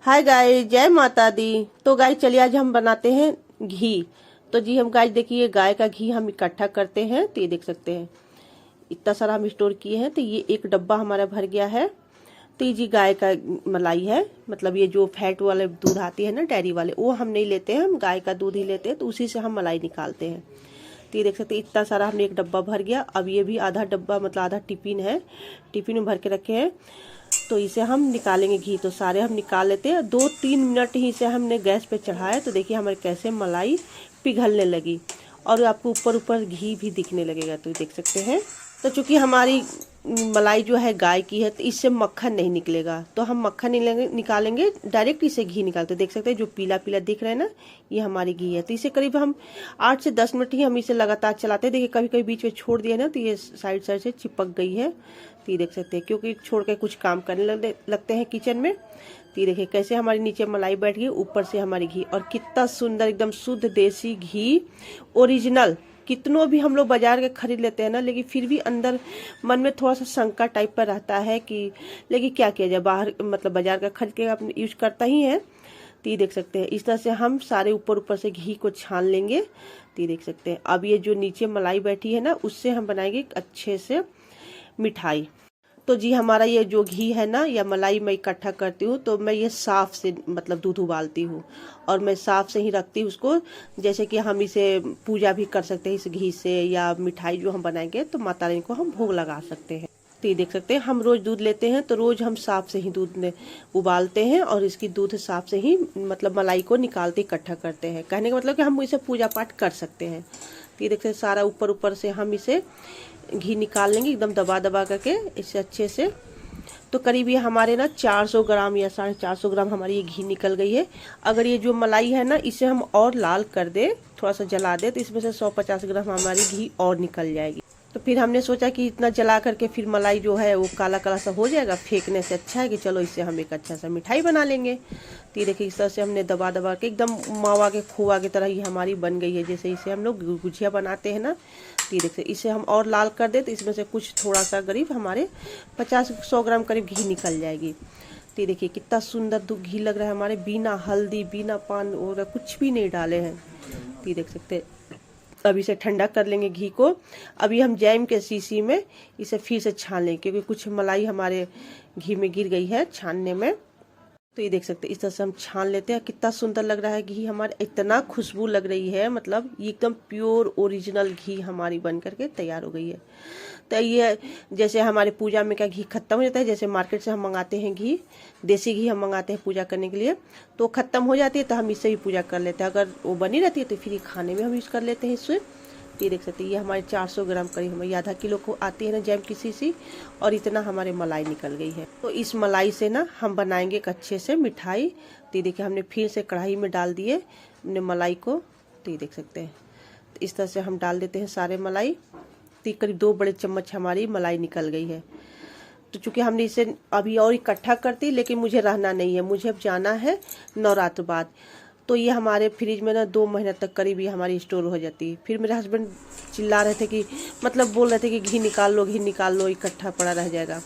Hi guys, जय माता दी। तो गाइस चलिए आज हम बनाते हैं घी। तो जी हम गाइस देखिए गाय का घी हम इकट्ठा करते हैं। तो ये देख सकते हैं इतना सारा हम स्टोर किए हैं। तो ये एक डब्बा हमारा भर गया है। तो ये जी गाय का मलाई है, मतलब ये जो फैट वाले दूध आती है ना डेयरी वाले, वो हम नहीं लेते हैं, हम गाय का दूध ही लेते हैं। तो उसी से हम मलाई निकालते हैं। तो ये देख सकते हैं इतना सारा हमने एक डब्बा भर गया। अब ये भी आधा डब्बा मतलब आधा टिफिन है, टिफिन में भर के रखे हैं। तो इसे हम निकालेंगे घी। तो सारे हम निकाल लेते हैं। 2-3 मिनट ही इसे हमने गैस पे चढ़ाया। तो देखिए हमारे कैसे मलाई पिघलने लगी और आपको ऊपर ऊपर घी भी दिखने लगेगा। तो देख सकते हैं। तो चूंकि हमारी मलाई जो है गाय की है, तो इससे मक्खन नहीं निकलेगा। तो हम मक्खन नहीं निकालेंगे, डायरेक्ट इसे घी निकालते। देख सकते हैं जो पीला पीला दिख रहा है ना, ये हमारी घी है। तो इसे करीब हम 8 से 10 मिनट ही हम इसे लगातार चलाते हैं। देखिए कभी कभी बीच में छोड़ दिया ना, तो ये साइड साइड से चिपक गई है। तो ये देख सकते हैं, क्योंकि छोड़ के कुछ काम करने लगते हैं किचन में। तो ये देखिए कैसे हमारी नीचे मलाई बैठ गई, ऊपर से हमारी घी, और कितना सुंदर एकदम शुद्ध देसी घी ओरिजिनल। कितनों भी हम लोग बाजार के खरीद लेते हैं ना, लेकिन फिर भी अंदर मन में थोड़ा सा शंका टाइप पर रहता है कि लेकिन क्या किया जाए, बाहर मतलब बाजार का खरीद के अपने यूज करता ही है। तो ये देख सकते हैं इस तरह से हम सारे ऊपर ऊपर से घी को छान लेंगे। तो ये देख सकते हैं अब ये जो नीचे मलाई बैठी है ना, उससे हम बनाएंगे अच्छे से मिठाई। तो जी हमारा ये जो घी है ना या मलाई मैं इकट्ठा करती हूँ, तो मैं ये साफ से मतलब दूध उबालती हूँ और मैं साफ से ही रखती हूँ उसको। जैसे कि हम इसे पूजा भी कर सकते हैं इस घी से, या मिठाई जो हम बनाएंगे तो माता रानी को हम भोग लगा सकते हैं। तो ये देख सकते हैं हम रोज दूध लेते हैं, तो रोज हम साफ से ही दूध में उबालते हैं और इसकी दूध साफ से ही मतलब मलाई को निकालते इकट्ठा करते हैं। कहने का मतलब कि हम इसे पूजा पाठ कर सकते हैं। तो ये देखते हैं सारा ऊपर ऊपर से हम इसे घी निकाल लेंगे एकदम दबा दबा करके इसे अच्छे से। तो करीब ये हमारे ना 400 ग्राम या 450 ग्राम हमारी ये घी निकल गई है। अगर ये जो मलाई है ना इसे हम और लाल कर दे, थोड़ा सा जला दे, तो इसमें से 150 ग्राम हमारी घी और निकल जाएगी। तो फिर हमने सोचा कि इतना जला करके फिर मलाई जो है वो काला काला सा हो जाएगा, फेंकने से अच्छा है कि चलो इससे हम एक अच्छा सा मिठाई बना लेंगे। तो ये देखिए इस तरह से हमने दबा दबा के एकदम मावा के खोआ की तरह ही हमारी बन गई है, जैसे इसे हम लोग गुजिया बनाते हैं ना। तो ये देखिए इसे हम और लाल कर दे, तो इसमें से कुछ थोड़ा सा करीब हमारे 50-100 ग्राम करीब घी निकल जाएगी। तो ये देखिए कितना सुंदर घी लग रहा है हमारे, बिना हल्दी बिना पान और कुछ भी नहीं डाले हैं। तो ये देख सकते हैं। अब इसे ठंडा कर लेंगे घी को। अभी हम जैम के शीशी में इसे फिर से छान लेंगे, क्योंकि कुछ मलाई हमारे घी में गिर गई है छानने में। तो ये देख सकते हैं इस तरह से हम छान लेते हैं। कितना सुंदर लग रहा है घी हमारे, इतना खुशबू लग रही है, मतलब ये एकदम प्योर ओरिजिनल घी हमारी बन करके तैयार हो गई है। तो ये जैसे हमारे पूजा में क्या घी खत्म हो जाता है, जैसे मार्केट से हम मंगाते हैं घी, देसी घी हम मंगाते हैं पूजा करने के लिए, तो खत्म हो जाती है, तो हम इससे भी पूजा कर लेते हैं। अगर वो बनी रहती है तो फिर खाने में हम यूज़ कर लेते हैं इससे। ये देख सकते हैं ये हमारे 400 ग्राम करीब हमारी आधा किलो को आती है ना जैम की शीशी, और इतना हमारे मलाई निकल गई है। तो इस मलाई से ना हम बनाएंगे एक अच्छे से मिठाई। तो ये देखिए हमने फिर से कढ़ाई में डाल दिए हमने मलाई को। तो ये देख सकते हैं तो इस तरह से हम डाल देते हैं सारे मलाई। तो करीब 2 बड़े चम्मच हमारी मलाई निकल गई है। तो चूंकि हमने इसे अभी और इकट्ठा करती, लेकिन मुझे रहना नहीं है, मुझे अब जाना है नवरात्र बाद। तो ये हमारे फ्रिज में ना 2 महीने तक करीब ये हमारी स्टोर हो जाती है। फिर मेरे हस्बैंड चिल्ला रहे थे कि मतलब बोल रहे थे कि घी निकाल लो, इकट्ठा पड़ा रह जाएगा।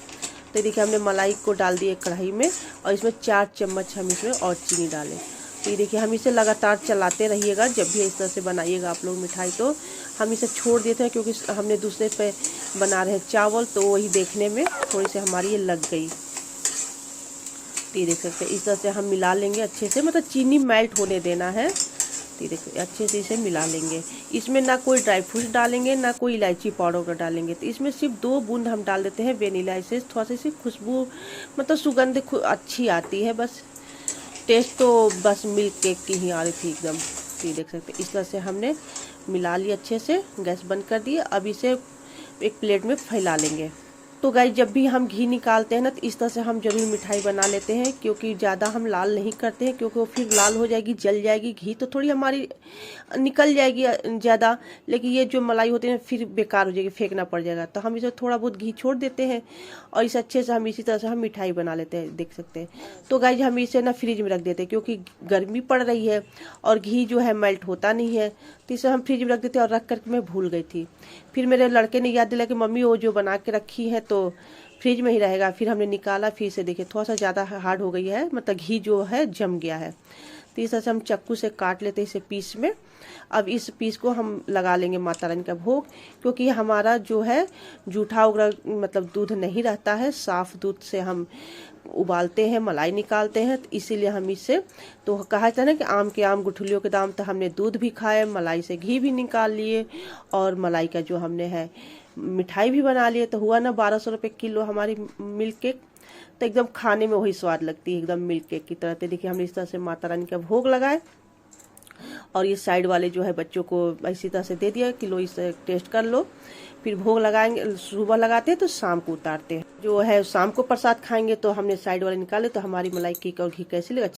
तो देखिए हमने मलाई को डाल दिए कढ़ाई में, और इसमें 4 चम्मच हम इसमें और चीनी डालें। तो ये देखिए हम इसे लगातार चलाते रहिएगा। जब भी इस तरह से बनाइएगा आप लोग मिठाई, तो हम इसे छोड़ देते हैं क्योंकि हमने दूसरे पे बना रहे हैं चावल, तो वही देखने में थोड़ी सी हमारी ये लग गई। ये देख सकते हैं इस तरह से हम मिला लेंगे अच्छे से, मतलब चीनी मेल्ट होने देना है। तो देखिए अच्छे से इसे मिला लेंगे। इसमें ना कोई ड्राई फ्रूट्स डालेंगे ना कोई इलायची पाउडर डालेंगे। तो इसमें सिर्फ 2 बूंद हम डाल देते हैं वेनिला एसेंस, थोड़ा सी खुशबू मतलब सुगंध अच्छी आती है, बस टेस्ट तो बस मिल्क केक की ही आ रही थी एकदम। तो ये देख सकते हैं इस तरह से हमने मिला लिया अच्छे से, गैस बंद कर दिए। अब इसे एक प्लेट में फैला लेंगे। तो गाइस जब भी हम घी निकालते हैं ना, तो इस तरह से हम जरूर मिठाई बना लेते हैं, क्योंकि ज़्यादा हम लाल नहीं करते हैं, क्योंकि वो फिर लाल हो जाएगी, जल जाएगी। घी तो थोड़ी हमारी निकल जाएगी ज़्यादा, लेकिन ये जो मलाई होती है फिर बेकार हो जाएगी, फेंकना पड़ जाएगा। तो हम इसे थोड़ा बहुत घी छोड़ देते हैं और इसे अच्छे से हम इसी तरह से हम मिठाई बना लेते हैं, देख सकते हैं। तो गाइस हम इसे ना फ्रिज में रख देते हैं, क्योंकि गर्मी पड़ रही है और घी जो है मेल्ट होता नहीं है। तो इसे हम फ्रिज में रख देते हैं, और रख करके मैं भूल गई थी। फिर मेरे लड़के ने याद दिलाया कि मम्मी वो जो बना के रखी है, तो फ्रिज में ही रहेगा। फिर हमने निकाला, फिर से देखिए थोड़ा सा ज़्यादा हार्ड हो गई है, मतलब घी जो है जम गया है। तो इस तरह से हम चक्कू से काट लेते हैं इसे पीस में। अब इस पीस को हम लगा लेंगे माता रानी का भोग, क्योंकि हमारा जो है जूठा वगैरह मतलब दूध नहीं रहता है, साफ दूध से हम उबालते हैं, मलाई निकालते हैं, तो इसीलिए हम इससे, तो कहा जाता है ना कि आम के आम गुठलियों के दाम, तो हमने दूध भी खाए, मलाई से घी भी निकाल लिए, और मलाई का जो हमने है मिठाई भी बना लिए। तो हुआ ना 1200 रुपये किलो हमारी मिल्क केक। तो एकदम खाने में वही स्वाद लगती है, एकदम मिल्क केक की तरह। तो देखिए हमने इस तरह से माता रानी का भोग लगाए, और ये साइड वाले जो है बच्चों को इसी तरह से दे दिया कि लो इसे टेस्ट कर लो। फिर भोग लगाएंगे, सुबह लगाते हैं तो शाम को उतारते हैं। जो है शाम को प्रसाद खाएंगे, तो हमने साइड वाले निकाले। तो हमारी मलाई केक और घी कैसी लगा?